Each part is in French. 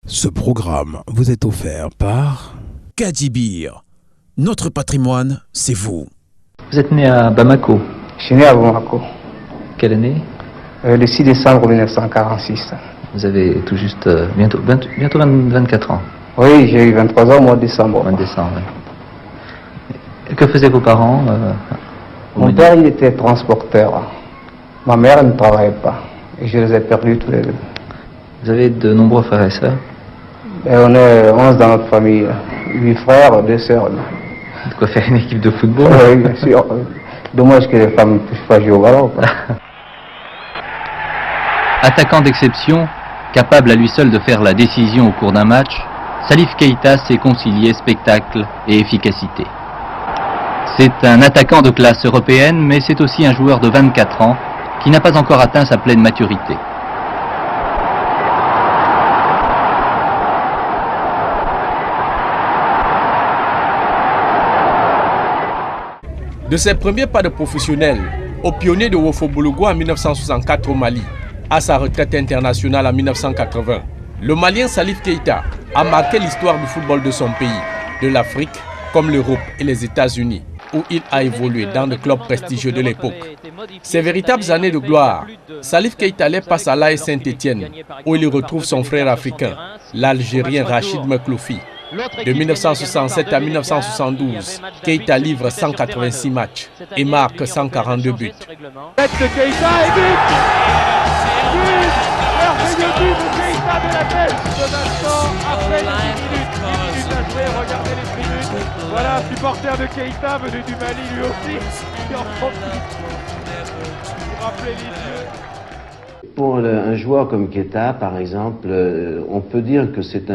Ce programme vous est offert par Kadibir. Notre patrimoine, c'est vous. Vous êtes né à Bamako. Je suis né à Bamako. Quelle année? Le 6 décembre 1946. Vous avez tout juste bientôt 24 ans. Oui, j'ai eu 23 ans au mois de décembre. Au mois de décembre, oui. Et que faisaient vos parents Mon père, il était transporteur. Ma mère ne travaillait pas. Et je les ai perdus tous les deux. Vous avez de nombreux frères et sœurs? Et on est 11 dans notre famille. 8 frères, 2 sœurs. De quoi faire une équipe de football? Oui, bien sûr. Dommage que les femmes ne puissent pas jouer au ballon. Attaquant d'exception, capable à lui seul de faire la décision au cours d'un match, Salif Keita sait concilier spectacle et efficacité. C'est un attaquant de classe européenne, mais c'est aussi un joueur de 24 ans qui n'a pas encore atteint sa pleine maturité. De ses premiers pas de professionnel, au pionnier de Wofo-Boulougou en 1964 au Mali, à sa retraite internationale en 1980, le Malien Salif Keita a marqué l'histoire du football de son pays, de l'Afrique comme l'Europe et les États-Unis, où il a évolué dans de clubs prestigieux de l'époque. Ses véritables années de gloire, Salif Keita les passe à l'AS Saint-Étienne, où il retrouve son frère africain, l'Algérien Rachid Mekloufi. De 1967 à 1972, Keita livre 186 matchs et marque 142 buts. Voilà, supporter de Keita venu du Mali lui aussi, qui en profite pour rappeler les yeux. Pour un joueur comme Keita, par exemple, on peut dire que c'est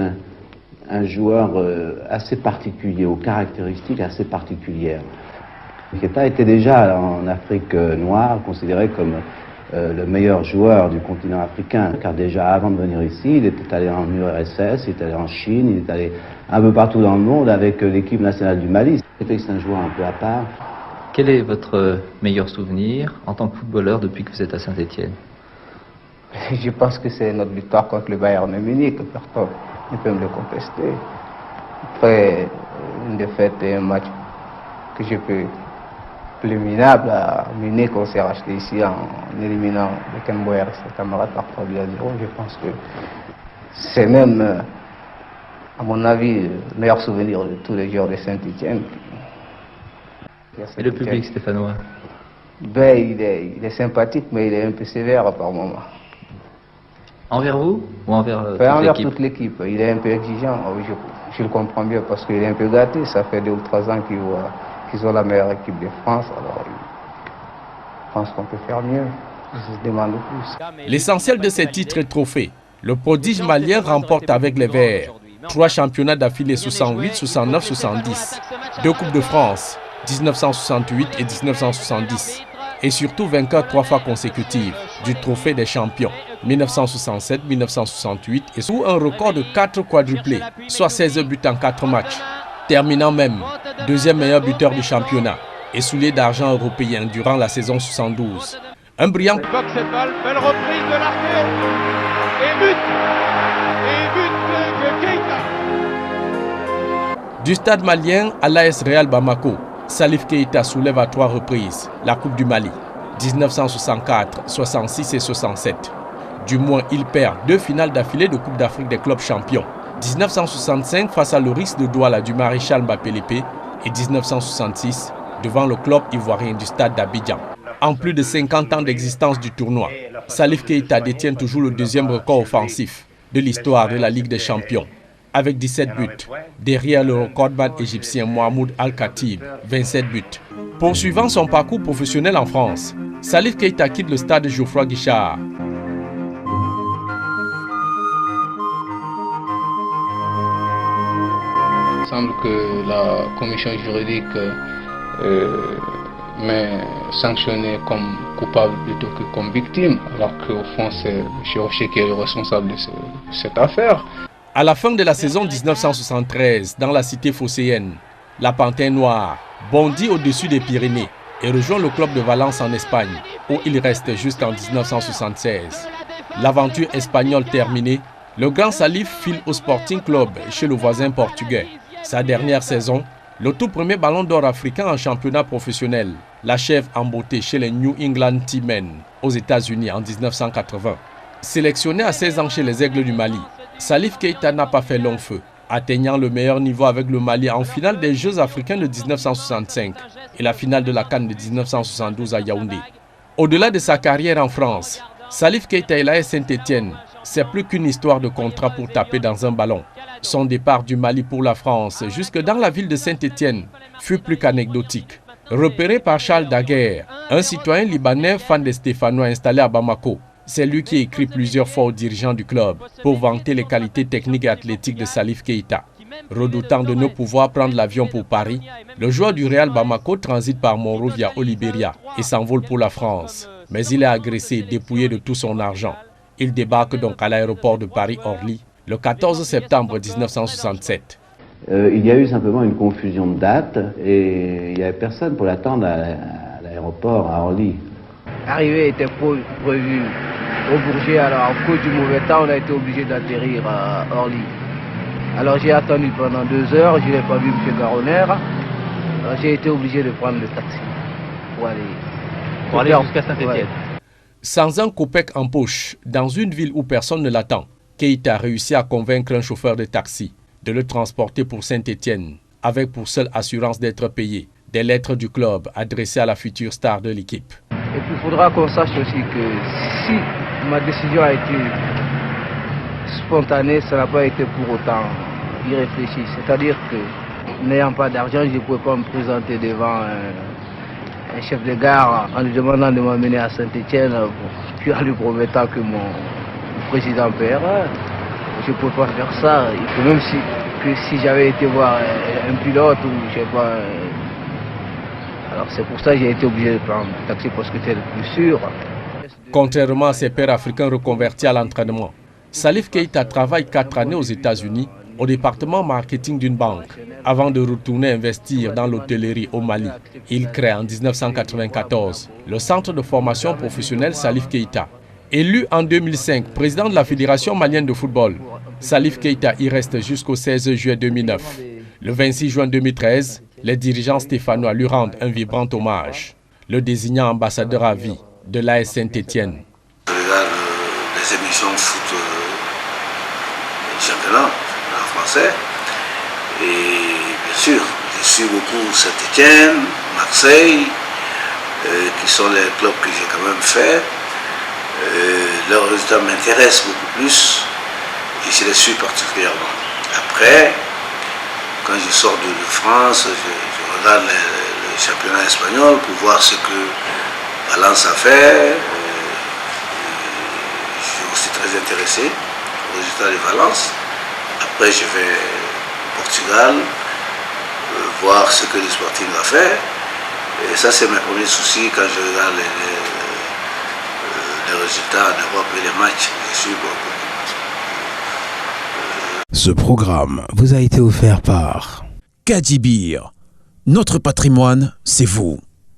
un joueur assez particulier, aux caractéristiques assez particulières. Keita était déjà en Afrique noire considéré comme le meilleur joueur du continent africain, car déjà avant de venir ici, il était allé en URSS, il est allé en Chine, il est allé un peu partout dans le monde avec l'équipe nationale du Mali. C'est un joueur un peu à part. Quel est votre meilleur souvenir en tant que footballeur depuis que vous êtes à Saint-Étienne? Je pense que c'est notre victoire contre le Bayern de Munich. Personne ne peut me le contester. Après une défaite et un match que je peux plus minable à Munich, on s'est racheté ici en éliminant Beckenbauer et ses camarades par 3 buts à 0. Je pense que c'est même, à mon avis, le meilleur souvenir de tous les joueurs de Saint-Étienne. Et le public stéphanois? Ben, il est sympathique, mais il est un peu sévère par moments. Envers vous ou envers envers toute l'équipe. Il est un peu exigeant. Je le comprends bien parce qu'il est un peu gâté. Ça fait 2 ou 3 ans qu'ils ont la meilleure équipe de France. Alors, je pense qu'on peut faire mieux. Je se demande plus. L'essentiel de ces titres et trophées, le prodige malien remporte avec les Verts 3 championnats d'affilée 68, 69, 70, 2 Coupes de France, 1968 et 1970, et surtout vainqueur 3 fois consécutives du trophée des champions 1967, 1968 et sous un record de 4 quadruplés, soit 16 buts en 4 matchs, terminant même deuxième meilleur buteur du championnat et soulier d'argent européen durant la saison 72. Un brillant Cette balle, belle reprise de l'arqué et but de Keita. Du stade malien à l'AS Real Bamako, Salif Keita soulève à 3 reprises la Coupe du Mali, 1964, 66 et 67. Du moins, il perd 2 finales d'affilée de Coupe d'Afrique des clubs champions. 1965 face à l'Oris de Douala du maréchal Mbapé-Lépé et 1966 devant le club ivoirien du stade d'Abidjan. En plus de 50 ans d'existence du tournoi, Salif Keita détient toujours le 2e record offensif de l'histoire de la Ligue des Champions, avec 17 buts, derrière le recordman égyptien Mohamed Al-Khatib, 27 buts. Poursuivant son parcours professionnel en France, Salif Keita quitte le stade Geoffroy Guichard. Il semble que la commission juridique m'ait sanctionné comme coupable plutôt que comme victime, alors qu'au fond c'est M. Rocher qui est le responsable de cette affaire. À la fin de la saison 1973, dans la cité phocéenne, la Panthère Noire bondit au-dessus des Pyrénées et rejoint le club de Valence en Espagne, où il reste jusqu'en 1976. L'aventure espagnole terminée, Le grand Salif file au Sporting Club chez le voisin portugais. Sa dernière saison, le tout premier ballon d'or africain en championnat professionnel, l'achève en beauté chez les New England T-Men aux États-Unis en 1980. Sélectionné à 16 ans chez les Aigles du Mali, Salif Keita n'a pas fait long feu, atteignant le meilleur niveau avec le Mali en finale des Jeux africains de 1965 et la finale de la CAN de 1972 à Yaoundé. Au-delà de sa carrière en France, Salif Keita et l'AS Saint-Étienne, c'est plus qu'une histoire de contrat pour taper dans un ballon. Son départ du Mali pour la France, jusque dans la ville de Saint-Étienne, fut plus qu'anecdotique. Repéré par Charles Daguerre, un citoyen libanais fan des Stéphanois installé à Bamako, c'est lui qui écrit plusieurs fois aux dirigeants du club pour vanter les qualités techniques et athlétiques de Salif Keita. Redoutant de ne pouvoir prendre l'avion pour Paris, le joueur du Real Bamako transite par Monrovia au Libéria et s'envole pour la France. Mais il est agressé et dépouillé de tout son argent. Il débarque donc à l'aéroport de Paris-Orly le 14 septembre 1967. Il y a eu simplement une confusion de date et il n'y avait personne pour l'attendre à l'aéroport à Orly. L'arrivée était prévue au Bourget, alors à cause du mauvais temps, on a été obligé d'atterrir à Orly. Alors j'ai attendu pendant 2 heures, je n'ai pas vu M. Garonner, alors j'ai été obligé de prendre le taxi pour aller jusqu'à Saint-Étienne. Ouais. Sans un copec en poche, dans une ville où personne ne l'attend, Keita a réussi à convaincre un chauffeur de taxi de le transporter pour Saint-Étienne, avec pour seule assurance d'être payé des lettres du club adressées à la future star de l'équipe. Et puis il faudra qu'on sache aussi que si ma décision a été spontanée, ça n'a pas été pour autant irréfléchi. C'est-à-dire que n'ayant pas d'argent, je ne pouvais pas me présenter devant un chef de gare en lui demandant de m'emmener à Saint-Étienne, puis en lui promettant que mon président paiera. Je ne pouvais pas faire ça. Et que même si j'avais été voir un pilote ou je sais pas. Alors c'est pour ça que j'ai été obligé de prendre le taxi parce que c'était le plus sûr. Contrairement à ses pairs africains reconvertis à l'entraînement, Salif Keita travaille 4 années aux États-Unis au département marketing d'une banque avant de retourner investir dans l'hôtellerie au Mali. Il crée en 1994 le centre de formation professionnelle Salif Keita. Élu en 2005 président de la Fédération malienne de football, Salif Keita y reste jusqu'au 16 juillet 2009. Le 26 juin 2013, les dirigeants stéphanois lui rendent un vibrant hommage, le désignant ambassadeur à vie de l'AS Saint-Étienne. Je regarde les émissions foot championnat français et bien sûr, je suis beaucoup Saint-Étienne, Marseille, qui sont les clubs que j'ai quand même fait. Leurs résultats m'intéressent beaucoup plus et je les suis particulièrement. Après, quand je sors de France, je regarde le championnat espagnol pour voir ce que Valence a fait. Je suis aussi très intéressé aux résultats de Valence. Après, je vais au Portugal, voir ce que le Sporting a fait. Et ça, c'est mes premiers soucis quand je regarde les résultats en Europe et les matchs. Je suis beaucoup. Ce programme vous a été offert par Kadibir. Notre patrimoine, c'est vous.